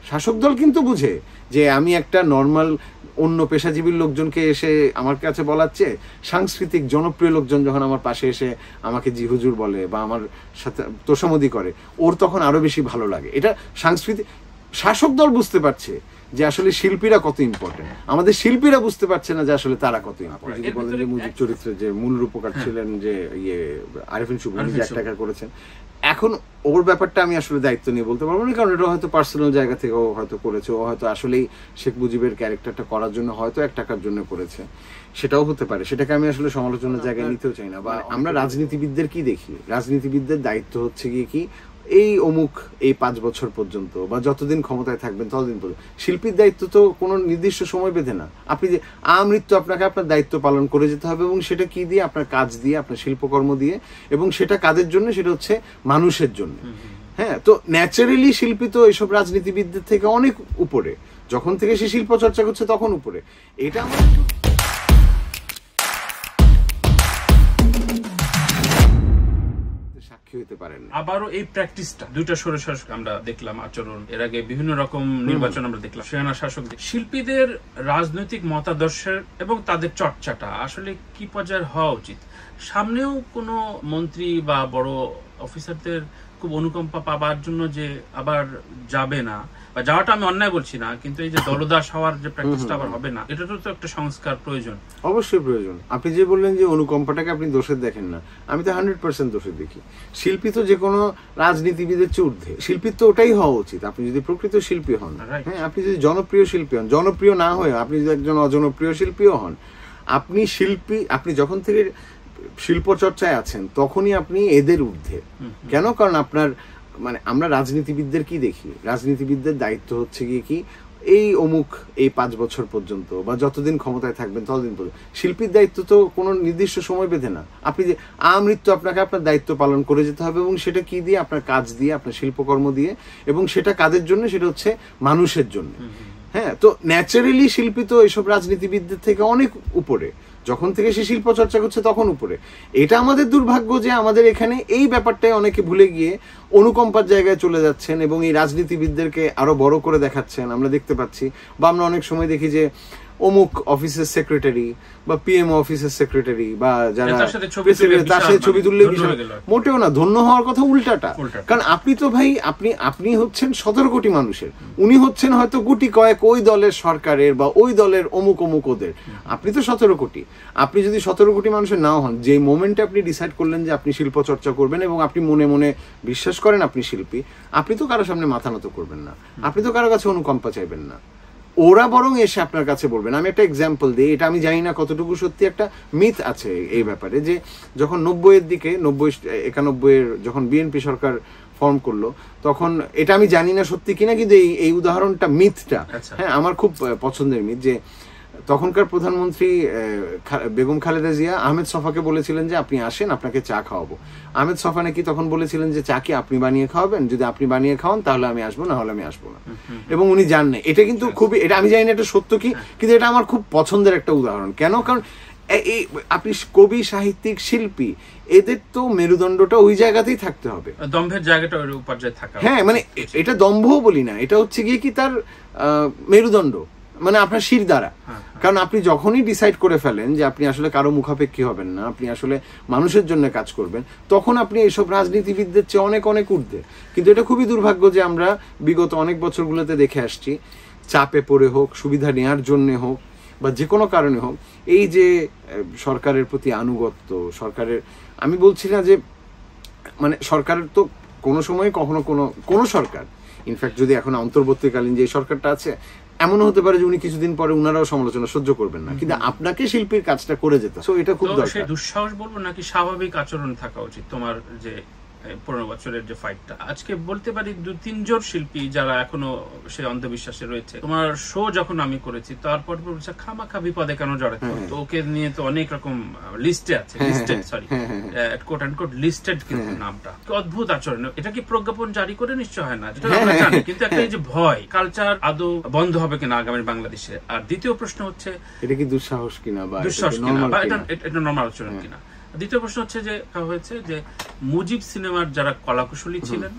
শাসক দল কিন্তু বুঝে যে আমি একটা নর্মাল অন্য পেশাজীবীর লোকজনকে এসে আমার কাছে বলাচ্ছে, সাংস্কৃতিক জনপ্রিয় লোকজন যখন আমার পাশে এসে আমাকে জি হুজুর বলে বা আমার সাথে তোষামোদি করে, ওর তখন আরো বেশি ভালো লাগে। এটা সাংস্কৃতিক শাসক দল বুঝতে পারছে যে আসলে শিল্পীরা কত ইম্পর্টেন্ট, আমাদের শিল্পীরা বুঝতে পারছে না যে আসলে তারা কত ইম্পর্টেন্ট। যদি বলেন যে মুজিব চরিত্রে যে মূল রূপকার ছিলেন যে আরিফিন শুভ, উনি যে একটা করেছেন, এখন ওর ব্যাপারটা আমি আসলে দায়িত্ব নিয়ে বলতে পারবো না, কারণ এটা হয়তো পার্সোনাল জায়গা থেকে ও হয়তো করেছে, ও হয়তো আসলেই শেখ মুজিবের ক্যারেক্টারটা করার জন্য হয়তো 1 টাকার জন্য করেছে, সেটাও হতে পারে। সেটাকে আমি আসলে সমালোচনার জায়গায় নিতেও চাই না। বা আমরা রাজনীতিবিদদের কি দেখি, রাজনীতিবিদদের দায়িত্ব হচ্ছে গিয়ে কি এই অমুক এই 5 বছর পর্যন্ত বা যতদিন ক্ষমতায় থাকবেন ততদিন পর্যন্ত। শিল্পীর দায়িত্ব তো কোনো নির্দিষ্ট সময় বেঁধে না, আপনি যে আমৃত্যু আপনাকে আপনার দায়িত্ব পালন করে যেতে হবে, এবং সেটা কি দিয়ে, আপনার কাজ দিয়ে, আপনার শিল্পকর্ম দিয়ে, এবং সেটা কাদের জন্য, সেটা হচ্ছে মানুষের জন্য। হ্যাঁ, তো ন্যাচারালি শিল্পী তো এইসব রাজনীতিবিদদের থেকে অনেক উপরে, যখন থেকে সে শিল্প চর্চা করছে তখন উপরে। এটা আমার আবারও এই প্র্যাকটিসটা দুইটা স্বৈরশাসক আমরা দেখলাম আচরণ, এর আগে বিভিন্ন রকম নির্বাচন আমরা দেখলাম, সেনা শাসকদের শিল্পীদের রাজনৈতিক মতাদর্শের এবং তাদের চর্চাটা আসলে কি পর্যায়ের হওয়া উচিত? সামনেও কোনো মন্ত্রী বা বড় অফিসারদের খুব অনুকম্পা পাবার জন্য যে আবার যাবে না, বা যাওয়াটা আমি অন্যায় বলছি না, কিন্তু এই যে দলদাস হওয়ার যে প্র্যাকটিসটা আবার হবে না, এটারও তো একটা সংস্কার প্রয়োজন। অবশ্যই প্রয়োজন। আপনি যে বললেন যে অনুকম্পাটাকে আপনি দোষের দেখেন না, আমি তো 100% দোষের দেখি। শিল্পী তো যে কোনো রাজনীতিবিদের চেয়ে ঊর্ধ্বে, শিল্পীর তো ওটাই হওয়া উচিত। আপনি যদি প্রকৃত শিল্পী হন, হ্যাঁ, আপনি যদি জনপ্রিয় শিল্পী হন, জনপ্রিয় না হয়ে আপনি যদি একজন অজনপ্রিয় শিল্পীও হন, আপনি শিল্পী, আপনি যখন থেকে শিল্প চর্চায় আছেন তখনই আপনি এদের ঊর্ধ্বে। কেন? কারণ আপনার মানে আমরা রাজনীতিবিদদের কি দেখি, রাজনীতিবিদদের দায়িত্ব হচ্ছে গিয়ে কি এই অমুক এই 5 বছর পর্যন্ত বা যতদিন ক্ষমতায় থাকবেন ততদিন পর্যন্ত। শিল্পীর দায়িত্ব তো কোনো নির্দিষ্ট সময় বেঁধে না, আপনি যে আমৃত্যু আপনাকে আপনার দায়িত্ব পালন করে যেতে হবে, এবং সেটা কি দিয়ে, আপনার কাজ দিয়ে, আপনার শিল্পকর্ম দিয়ে, এবং সেটা কাদের জন্য, সেটা হচ্ছে মানুষের জন্য। হ্যাঁ, তো ন্যাচারালি শিল্পী তো এইসব রাজনীতিবিদদের থেকে অনেক উপরে, যখন থেকে সে শিল্প চর্চা করছে তখন উপরে। এটা আমাদের দুর্ভাগ্য যে আমাদের এখানে এই ব্যাপারটাই অনেকে ভুলে গিয়ে অনুকম্পার জায়গায় চলে যাচ্ছেন এবং এই রাজনীতিবিদদেরকে আরো বড় করে দেখাচ্ছেন, আমরা দেখতে পাচ্ছি। বা আমরা অনেক সময় দেখি যে অমুক অফিসের সেক্রেটারি বা পিএম অফিসের সেক্রেটারি বা যারা প্রেসিডেন্ট, তার সাথে ছবি তুললে মোটেও না, ধন্য হওয়ার কথা উল্টাটা। কারণ আপনি তো ভাই, আপনি হচ্ছেন 17 কোটি মানুষের, উনি হচ্ছেন হয়তো গুটি কয়েক ওই দলের সরকারের বা ওই দলের অমুক অমুক ওদের। আপনি তো 17 কোটি। আপনি যদি 17 কোটি মানুষের নাও হন, যে মোমেন্টে আপনি ডিসাইড করলেন যে আপনি শিল্প চর্চা করবেন এবং আপনি মনে মনে বিশ্বাস করেন আপনি শিল্পী, আপনি তো কারো সামনে মাথা নত করবেন না, আপনি তো কারো কাছে অনুকম্পা চাইবেন না, ওরা বরং এসে আপনার কাছে বলবেন। আমি একটা এক্সাম্পল দিই, এটা আমি জানি না কতটুকু সত্যি, একটা মিথ আছে এই ব্যাপারে, যে যখন 90-এর দিকে 91-এর যখন বিএনপি সরকার ফর্ম করলো, তখন এটা আমি জানি না সত্যি কিনা, কিন্তু এই উদাহরণটা, মিথটা, হ্যাঁ, আমার খুব পছন্দের মিথ, যে তখনকার প্রধানমন্ত্রী বেগম খালেদা জিয়া আহমেদ সফাকে বলেছিলেন যে আপনি আসেন, আপনাকে চা খাওয়াবো। আহমেদ সফা নাকি তখন বলেছিলেন যে চা কি আপনি বানিয়ে খাওয়াবেন, যদি আপনি বানিয়ে খাওয়ান তাহলে আমি আসবো, না হলে আমি আসবো না। এবং উনি জানেন। এটা কিন্তু খুবই, এটা আমি জানি না এটা সত্য কি, কিন্তু এটা আমার খুব পছন্দের একটা উদাহরণ। কেন? কারণ এই আপনি কবি, সাহিত্যিক, শিল্পী, এদের তো মেরুদণ্ডটা ওই জায়গাতেই থাকতে হবে, দম্ভের জায়গাটা ওই পর্যায়ে থাকা। হ্যাঁ, মানে এটা দম্ভও বলি না, এটা হচ্ছে গিয়ে কি তার মেরুদণ্ড, মানে আপনার শির দ্বারা। কারণ আপনি যখনই ডিসাইড করে ফেলেন যে আপনি আসলে কারো মুখাপেক্ষী হবেন না, আপনি আসলে মানুষের জন্য কাজ করবেন, তখন আপনি এইসব রাজনীতিবিদদের চেয়ে অনেক অনেক ঊর্ধ্বে। কিন্তু এটা খুবই দুর্ভাগ্য যে আমরা বিগত অনেক বছরগুলোতে দেখে আসছি, চাপে পড়ে হোক, সুবিধা নেওয়ার জন্য হোক, বা যে কোনো কারণে হোক, এই যে সরকারের প্রতি আনুগত্য, সরকারের, আমি বলছি না যে মানে সরকারের তো কোনো সময় কখনো কোনো সরকার, ইনফ্যাক্ট যদি এখন অন্তর্বর্তীকালীন যে সরকারটা আছে, এমন হতে পারে যে উনি কিছুদিন পরে উনারাও সমালোচনা সহ্য করবেন না, কিন্তু আপনাকে শিল্পীর কাজটা করে যেতে, সো এটা খুব দরকার। দুঃসাহস বলবো নাকি স্বাভাবিক আচরণ থাকা উচিত তোমার যে 15 বছরের যে ফাইটটা, আজকে বলতে পারি 2-3 জন শিল্পী যারা এখনো সেই অন্ধবিশ্বাসে রয়েছে, তোমার শো যখন আমি করেছি তারপর বলছে খামাখা বিপদে কেন জড়াতে, তো ওকে নিয়ে তো অনেক রকম লিস্টে আছে, listed, sorry quote and quote listed, কিন্তু নামটা অদ্ভুত আচরণ। এটা কি প্রজ্ঞাপন জারি করে নিশ্চয় হয় না, যেটা আমরা জানি, কিন্তু একটা এই যে ভয়, কালচার আদৌ বন্ধ হবে কিনা আগামী বাংলাদেশে। আর দ্বিতীয় প্রশ্ন হচ্ছে এটা কি দুঃসাহস কিনা বা এটা নরমাল আচরণ কিনা। দ্বিতীয় প্রশ্ন হচ্ছে যে মুজিব সিনেমার যারা কলাকুশলী ছিলেন,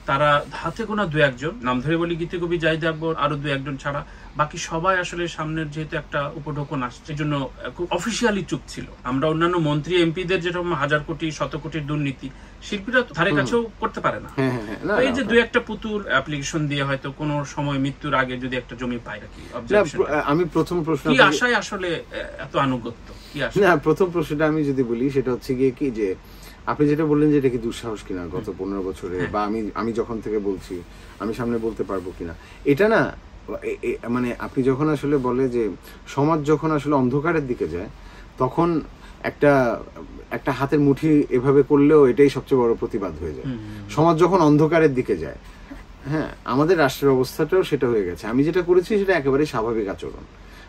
তারা হাতে গোনা 2-1 নাম ধরে বলি গীতিকবি জাহিদ আকবর, আরো 2-1 ছাড়া বাকি সবাই আসলে সামনের যেহেতু একটা উপঢৌকন আসছে, এই জন্য খুব অফিসিয়ালি চুপ ছিল। আমরা অন্যান্য মন্ত্রী এমপিদের যেরকম 1000 কোটি 100 কোটির দুর্নীতি, শিল্পীরা ধারে কাছেও করতে পারে না। এই যে 2-1 পুতুল অ্যাপ্লিকেশন দিয়ে হয়তো কোনো সময় মৃত্যুর আগে যদি একটা জমি পায় নাকি, আমি প্রথম প্রশ্ন কি আশায় আসলে এত আনুগত্য, কি আশা? না, প্রথম প্রশ্নটা আমি যদি বলি সেটা হচ্ছে গিয়ে কি যে আপনি যেটা বললেন যে এটা কি দুঃসাহস কিনা গত 15 বছরে, বা আমি যখন থেকে বলছি আমি সামনে বলতে পারবো কিনা, এটা না মানে আপনি যখন আসলে বলে যে সমাজ যখন আসলে অন্ধকারের দিকে যায় তখন একটা হাতের মুঠি এভাবে করলেও এটাই সবচেয়ে বড় প্রতিবাদ হয়ে যায়। সমাজ যখন অন্ধকারের দিকে যায়, হ্যাঁ, আমাদের রাষ্ট্রের অবস্থাটাও সেটা হয়ে গেছে। আমি যেটা করেছি সেটা একেবারে স্বাভাবিক আচরণ,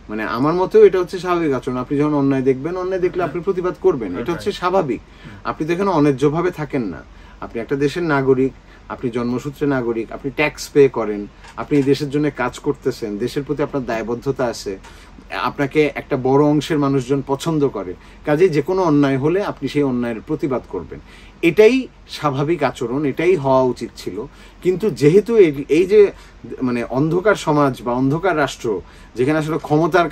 মানে আমার মতেও এটা হচ্ছে স্বাভাবিক আচরণ। আপনি যখন অন্যায় দেখবেন, অন্যায় দেখলে আপনি প্রতিবাদ করবেন, এটা হচ্ছে স্বাভাবিক। আপনি তো এখানে অন্যায্যভাবে থাকেন না, আপনি একটা দেশের নাগরিক, আপনি জন্মসূত্রে নাগরিক, আপনি ট্যাক্স পে করেন, আপনি এই দেশের জন্য কাজ করতেছেন, দেশের প্রতি আপনার দায়বদ্ধতা আছে, আপনাকে একটা বড় অংশের মানুষজন পছন্দ করে, কাজেই যে কোনো অন্যায় হলে আপনি সেই অন্যায়ের প্রতিবাদ করবেন। এটাই স্বাভাবিক আচরণ, এটাই হওয়া উচিত ছিল। কিন্তু যেহেতু এই যে মানে অন্ধকার সমাজ বা অন্ধকার রাষ্ট্র, যেখানে আসলে ক্ষমতার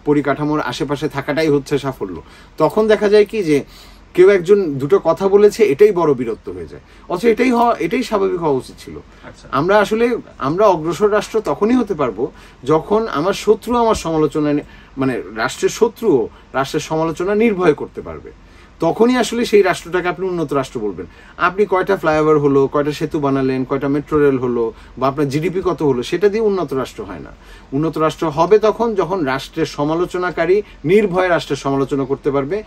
পরিকাঠামোর আশেপাশে থাকাটাই হচ্ছে সাফল্য, তখন দেখা যায় কি যে কেউ একজন দুটো কথা বলেছে, এটাই বড় বিরক্ত হয়ে যায়। অথচ এটাই স্বাভাবিক হওয়া উচিত ছিল। আমরা অগ্রসর রাষ্ট্র তখনই হতে পারবো যখন আমার শত্রু আমার সমালোচনা, মানে রাষ্ট্রের শত্রুও রাষ্ট্রের সমালোচনা নির্ভয় করতে পারবে। তখনই আসলে সেই রাষ্ট্রটাকে আপনি উন্নত রাষ্ট্র বলবেন। আপনি কয়টা ফ্লাইওভার হলো, কয়টা সেতু বানালেন, কয়টা মেট্রো রেল হলো, বা আপনার জিডিপি কত হলো, সেটা দিয়ে উন্নত রাষ্ট্র হয় না। উন্নত রাষ্ট্র হবে তখন যখন রাষ্ট্রের সমালোচনাকারী নির্ভয় রাষ্ট্রের সমালোচনা করতে পারবে।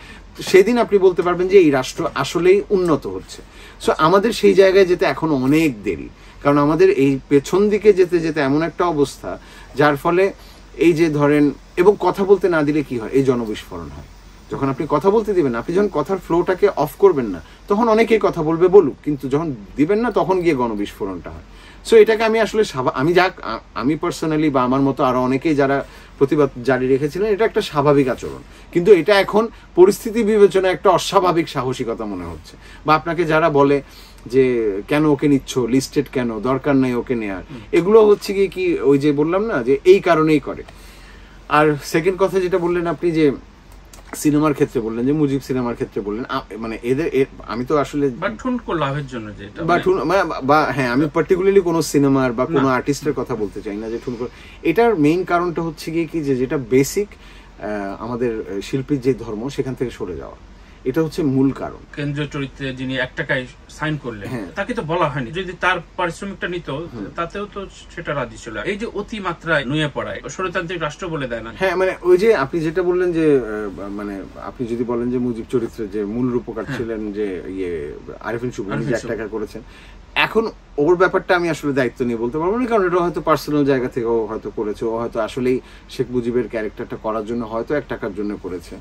সেদিন আপনি বলতে পারবেন যে এই রাষ্ট্র আসলেই উন্নত হচ্ছে। সো আমাদের সেই জায়গায় যেতে এখনো অনেক দেরি, কারণ আমাদের এই পেছন দিকে যেতে যেতে এমন একটা অবস্থা যার ফলে এই যে ধরেন, এবং কথা বলতে না দিলে কি হয়, এই জনবিস্ফোরণ হয়। যখন আপনি কথা বলতে দিবেন না, আপনি যখন কথার ফ্লোটাকে অফ করবেন না, তখন অনেকেই কথা বলবে বলুক, কিন্তু যখন দিবেন না তখন গিয়ে গণবিস্ফোরণটা হয়। সো এটাকে আমি আসলে আমি পার্সোনালি বা আমার মতো আরো অনেকেই যারা প্রতিবাদ জারি রেখেছিলেন, এটা একটা স্বাভাবিক আচরণ। কিন্তু এটা এখন পরিস্থিতি বিবেচনায় একটা অস্বাভাবিক সাহসিকতা মনে হচ্ছে। বা আপনাকে যারা বলে যে কেন ওকে নিচ্ছ, লিস্টেড কেন, দরকার নাই ওকে নেয়ার, এগুলো হচ্ছে কি ওই যে বললাম না যে এই কারণেই করে। আর সেকেন্ড কথা যেটা বললেন আপনি, যে সিনেমার ক্ষেত্রে বললেন, যে মুজিব সিনেমার ক্ষেত্রে বললেন, মানে আমি তো আসলে লাভের জন্য হ্যাঁ, আমি পার্টিকুলারলি কোনো সিনেমার বা কোনো আর্টিস্টের কথা বলতে চাই না যে ঠুনকো। এটার মেইন কারণটা হচ্ছে গিয়ে কি যে যেটা বেসিক আমাদের শিল্পীর যে ধর্ম, সেখান থেকে সরে যাওয়া, এটা হচ্ছে মূল কারণ। কেন্দ্রীয় চরিত্রে যিনি 1 টাকায় সাইন করলেন, তাকে তো বলা হয়নি, যদি তার পারিশ্রমিকটা নিত তাতেও তো সেটা রাজি ছিল। এই যে অতিমাত্রায় নুয়ে পড়ায় স্বৈরতান্ত্রিক রাষ্ট্র বলে দেয় না। হ্যাঁ, মানে ওই যে আপনি যেটা বললেন যে মানে আপনি যদি বলেন যে মুজিব চরিত্রে যে মূল রূপকার ছিলেন যে আরিফিন শুভ, যে 1 টাকা করেছেন, এখন ওর ব্যাপারটা আমি আসলে দায়িত্ব নিয়ে বলতে পারবো না, কারণ এটা হয়তো পার্সোনাল জায়গা থেকে ও হয়তো করেছে, ও হয়তো আসলেই শেখ মুজিবের ক্যারেক্টারটা করার জন্য হয়তো 1 টাকার জন্য করেছে,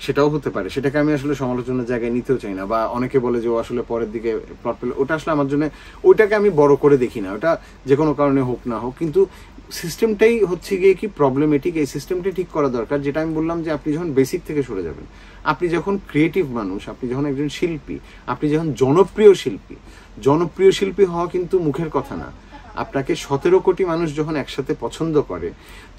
সেটাও হতে পারে। সেটাকে আমি আসলে সমালোচনার জায়গায় নিতেও চাই না। বা অনেকে বলে যে ও আসলে পরের দিকে প্লট পেল, ওটা আসলে আমার জন্য, ওইটাকে আমি বড় করে দেখি না, ওটা যে কোনো কারণে হোক না হোক। কিন্তু সিস্টেমটাই হচ্ছে গিয়ে কি প্রবলেমেটিক, এই সিস্টেমটাই ঠিক করা দরকার। যেটা আমি বললাম যে আপনি যখন বেসিক থেকে সরে যাবেন, আপনি যখন ক্রিয়েটিভ মানুষ, আপনি যখন একজন শিল্পী, আপনি যখন জনপ্রিয় শিল্পী হওয়া কিন্তু মুখের কথা না। আপনাকে 17 কোটি মানুষ যখন একসাথে পছন্দ করে,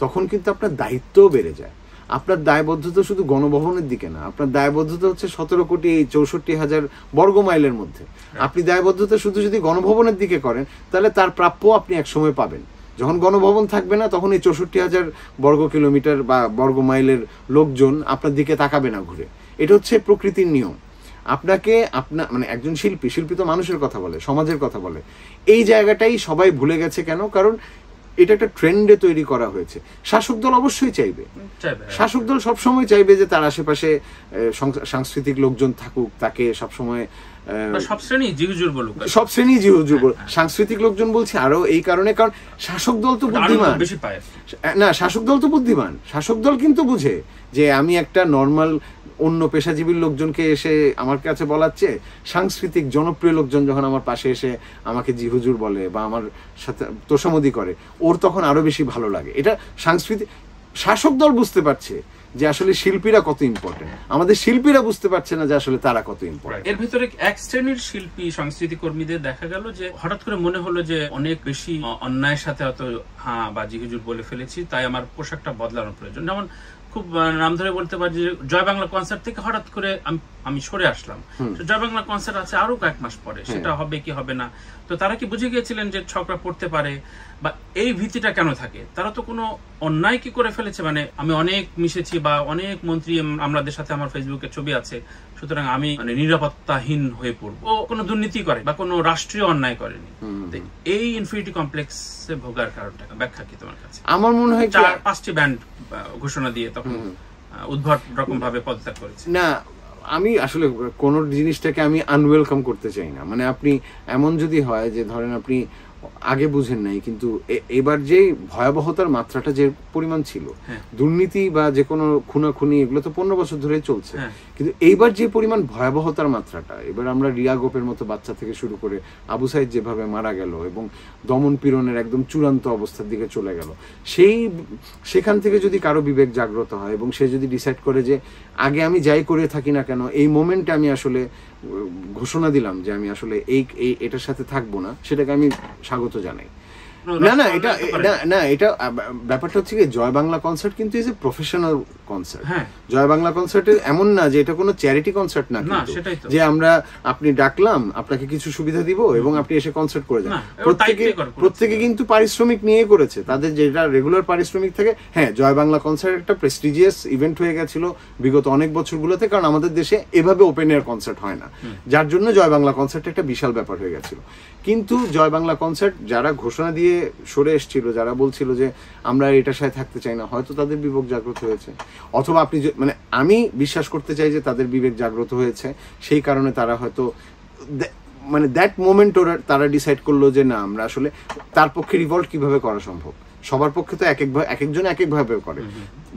তখন কিন্তু আপনার দায়িত্বও বেড়ে যায়। আপনার দায়বদ্ধতা শুধু গণভবনের দিকে না, আপনার দায়বদ্ধতা হচ্ছে 17 কোটি 64,000 বর্গ মাইলের মধ্যে। আপনি দায়বদ্ধতা শুধু যদি গণভবনের দিকে করেন, তাহলে তার প্রাপ্য আপনি একসময় পাবেন। যখন গণভবন থাকবে না, তখন এই 64,000 বর্গ কিলোমিটার বা বর্গ মাইলের লোকজন আপনার দিকে তাকাবে না ঘুরে। এটা হচ্ছে প্রকৃতির নিয়ম। আপনাকে মানে একজন শিল্পী তো মানুষের কথা বলে, সমাজের কথা বলে। এই জায়গাটাই সবাই ভুলে গেছে। কেন? কারণ এটা একটা ট্রেন্ডে তৈরি করা হয়েছে। শাসক দল অবশ্যই চাইবে, শাসক দল সবসময় চাইবে যে তার আশেপাশে সাংস্কৃতিক লোকজন থাকুক, তাকে সবসময় সব শ্রেণী জিহুজুর বলুক। সাংস্কৃতিক লোকজন বলছে আরো এই কারণে, কারণ শাসক দল তো বুদ্ধিমান না, শাসক দল তো বুদ্ধিমান। শাসক দল কিন্তু বুঝে যে আমি একটা নর্মাল অন্য পেশাজীবীর লোকজনকে এসে আমার কাছে বলাচ্ছে, সাংস্কৃতিক জনপ্রিয় লোকজন যখন আমার পাশে এসে আমাকে জি হুজুর বলে বা আমার সাথে তোষামোদি করে, ওর তখন আরো বেশি ভালো লাগে। এটা শাসক দল বুঝতে পারছে যে আসলে শিল্পীরা কত ইম্পর্টেন্ট। আমাদের শিল্পীরা বুঝতে পারছে না যে আসলে তারা কত ইম্পর্টেন্ট। এর ভিতরে এক শ্রেণীর শিল্পী সংস্কৃতি কর্মীদের দেখা গেল যে হঠাৎ করে মনে হলো যে অনেক বেশি অন্যায়ের সাথে হয়তো হ্যাঁ বাজি হুজুর বলে ফেলেছি, তাই আমার পোশাকটা বদলানোর প্রয়োজন। যেমন খুব নাম ধরে বলতে পারি যে জয় বাংলা কনসার্ট থেকে হঠাৎ করে আমি সরে আসলাম, জয় বাংলা কনসার্ট আছে আরো কয়েক মাস পরে, সেটা হবে কি হবে না। তো তারা কি বুঝে গিয়েছিলেন যে ছকরা পড়তে পারে, বা এই ভীতিটা কেন থাকে? তারা তো কোনো অন্যায় কি করে ফেলেছে? মানে আমি অনেক মিশেছি বা অনেক মন্ত্রী আমাদের সাথে আমার ফেসবুকে ছবি আছে, সুতরাং আমি মানে নিরাপত্তাহীন হয়ে পড়বো। ও কোনো দুর্নীতি করে বা কোনো রাষ্ট্রীয় অন্যায় করেনি। এই ইনফিনিটি কমপ্লেক্সে ভোগার কারণটা ব্যাখ্যা কি তোমার কাছে? আমার মনে হয় 4-5টি ব্যান্ড ঘোষণা দিয়ে তখন উদ্ভট রকম ভাবে পদত্যাগ করেছে। না, আমি আসলে কোন জিনিসটাকে আমি আনওয়েলকাম করতে চাই না। মানে আপনি এমন যদি হয় যে ধরেন আপনি আগে বুঝেন নাই, কিন্তু এবার যে ভয়াবহতার মাত্রাটা যে পরিমাণ ছিল, দুর্নীতি বা যে কোনো খুনাখুনি এগুলো তো 15 বছর ধরে চলছে, কিন্তু এইবার যে পরিমাণ ভয়াবহতার মাত্রাটা, এবার আমরা রিয়া গোপের মতো বাচ্চা থেকে শুরু করে আবু সাইদ যেভাবে মারা গেল এবং দমন পীড়নের একদম চূড়ান্ত অবস্থার দিকে চলে গেল, সেখান থেকে যদি কারো বিবেক জাগ্রত হয় এবং সে যদি ডিসাইড করে যে আগে আমি যাই করে থাকি না কেন, এই মোমেন্টে আমি আসলে ঘোষণা দিলাম যে আমি আসলে এটার সাথে থাকবো না, সেটাকে আমি স্বাগত জানাই। এটা ব্যাপারটা হচ্ছে কি, জয় বাংলা কনসার্ট কিন্তু ইজ এ প্রফেশনাল কনসার্ট। জয় বাংলা কনসার্টে এমন না যে এটা কোনো চ্যারিটি কনসার্ট না, যে আমরা আপনি ডাকলাম আপনাকে কিছু সুবিধা দিব এবং আপনি এসে কনসার্ট করে যান। প্রত্যেকে কিন্তু পারিশ্রমিক নিয়ে করেছে, তাদের যেটা রেগুলার পারিশ্রমিক থাকে। হ্যাঁ, জয় বাংলা কনসার্ট একটা প্রেস্টিজিয়াস ইভেন্ট হয়ে গেছিল বিগত অনেক বছরগুলোতে, কারণ আমাদের দেশে এভাবে ওপেন এয়ার কনসার্ট হয় না, যার জন্য জয় বাংলা কনসার্ট একটা বিশাল ব্যাপার হয়ে গেছিল। কিন্তু জয় বাংলা কনসার্ট যারা ঘোষণা দিয়ে সরে এসেছিল, যারা বলছিল যে আমরা এটার সাথে থাকতে চাই না, হয়তো তাদের বিবেক জাগ্রত হয়েছে, অথবা আপনি মানে আমি বিশ্বাস করতে চাই যে তাদের বিবেক জাগ্রত হয়েছে, সেই কারণে তারা হয়তো মানে দ্যাট মোমেন্ট তারা ডিসাইড করলো যে না, আমরা আসলে তার পক্ষে রিভল্ট কিভাবে করা সম্ভব। সবার পক্ষে তো এক একজন এক একভাবে করে।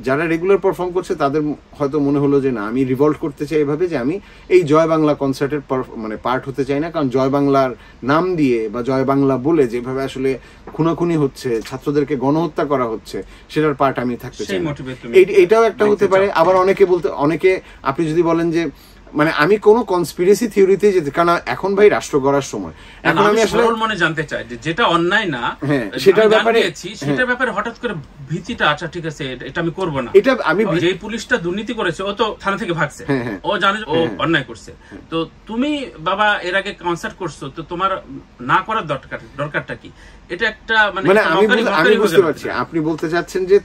যারা রেগুলার পারফর্ম করছে তাদের হয়তো মনে হলো যে না, আমি রিভল্ট করতে চাই এভাবে যে আমি এই জয় বাংলা কনসার্টের মানে পার্ট হতে চাই না, কারণ জয় বাংলার নাম দিয়ে বা জয় বাংলা বলে যেভাবে আসলে খুনাখুনি হচ্ছে, ছাত্রদেরকে গণহত্যা করা হচ্ছে, সেটার পার্ট আমি থাকতে চাই না। এটাও একটা হতে পারে। আবার অনেকে আপনি যদি বলেন যে মানে আমি কোন কনস্পিরেসি থিওরিতে যেতে, কারণ এখন ভাই রাষ্ট্র গড়ার সময়, এখন আমি আসলে মনে জানতে চাই যে যেটা অন্যায় না সেটার ব্যাপারে হঠাৎ করে ভীতিটা, আচ্ছা ঠিক আছে এটা আমি করব না। এটা আমি যে পুলিশটা দুর্নীতি করেছে ও তো থানা থেকে ভাগছে, ও জানে ও অন্যায় করছে, তো তুমি বাবা এর আগে কনসার্ট করছো, তো তোমার না করার দরকারটা কি? এটা একটা মানে আমি বুঝতে পারছি আপনি বলতে চাচ্ছেন যে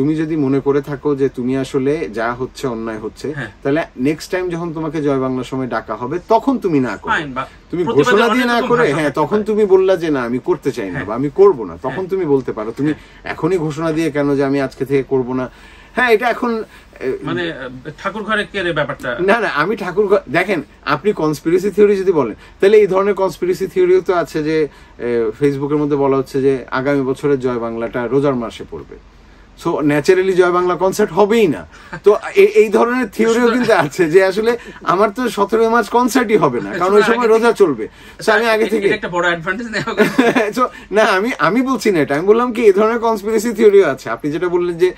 তুমি যদি মনে করে থাকো যে তুমি আসলে যা হচ্ছে অন্যায় হচ্ছে, তাহলে নেক্সট টাইম যখন তোমাকে জয় বাংলার সময় ডাকা হবে তখন তুমি না করো, তুমি ঘোষণা দিয়ে না করে তখন তুমি বললা যে না আমি করতে চাই না বা আমি করব না, তখন তুমি বলতে পারো। তুমি এখনই ঘোষণা দিয়ে কেন যে আমি আজকে থেকে করব না? হ্যাঁ, এটা এখন মানে ঠাকুর ঘরে কেড়ে ব্যাপারটা না আমি ঠাকুর দেখেন, আপনি কনস্পিরেসি থিওরি যদি বলেন, তাহলে এই ধরনের কনস্পিরেসি থিওরিও তো আছে যে ফেসবুকের মধ্যে বলা হচ্ছে যে আগামী বছরের জয় বাংলাটা রোজার মাসে পড়বে, সো ন্যাচারালি জয় বাংলা কনসার্ট হবেই না। তো এই ধরনের থিওরিও কিন্তু আছে যে আসলে আমার তো 17 মার্চ কনসার্টই হবে না, কারণ ওই সময় রোজা চলবে। সো আমি আগে থেকে একটা বড় অ্যাডভান্টেজ নেওয়া না, আমি বলছি না এটা, আমি বললাম কি এই ধরনের কনস্পিরেসি থিওরিও আছে। আপনি যেটা বললেন যে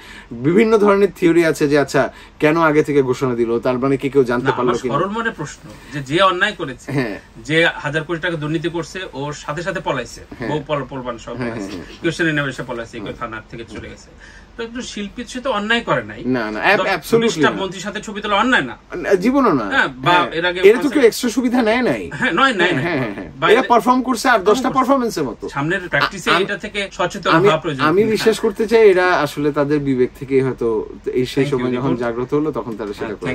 বিভিন্ন ধরনের থিওরি আছে যে আচ্ছা কেন আগে থেকে ঘোষণা দিল, তার মানে কি কেউ জানতে পারলো কি? সরল মনে প্রশ্ন যে অন্যায় করেছে, যে 1000 কোটি টাকা দুর্নীতি করছে, ওর সাথে সাথে পলাইছে, বউ পলবান সব পলাইছে, কেউ সেনে নেমে এসে পলাইছে, কেউ থানার থেকে চলে গেছে, তো একটু শিল্পীর সাথে তো অন্যায় করে নাই। না অ্যাবসলিউটলি না, মন্ত্রীর সাথে ছবি তোলা অন্যায় না, জীবনও না। বা এর আগে এর তো কেউ এক্সট্রা সুবিধা নেয় নাই। হ্যাঁ, নয় এরা পারফর্ম করছে আর 10টা পারফরম্যান্সের মতো। সামনের প্র্যাকটিসে এটা থেকে সচেতন হওয়া প্রয়োজন। আমি বিশ্বাস করতে চাই এরা আসলে তাদের বিবেক থেকে হয়তো এই সেই সময় যখন জাগ্রত হলো তখন তারা সেটা করে।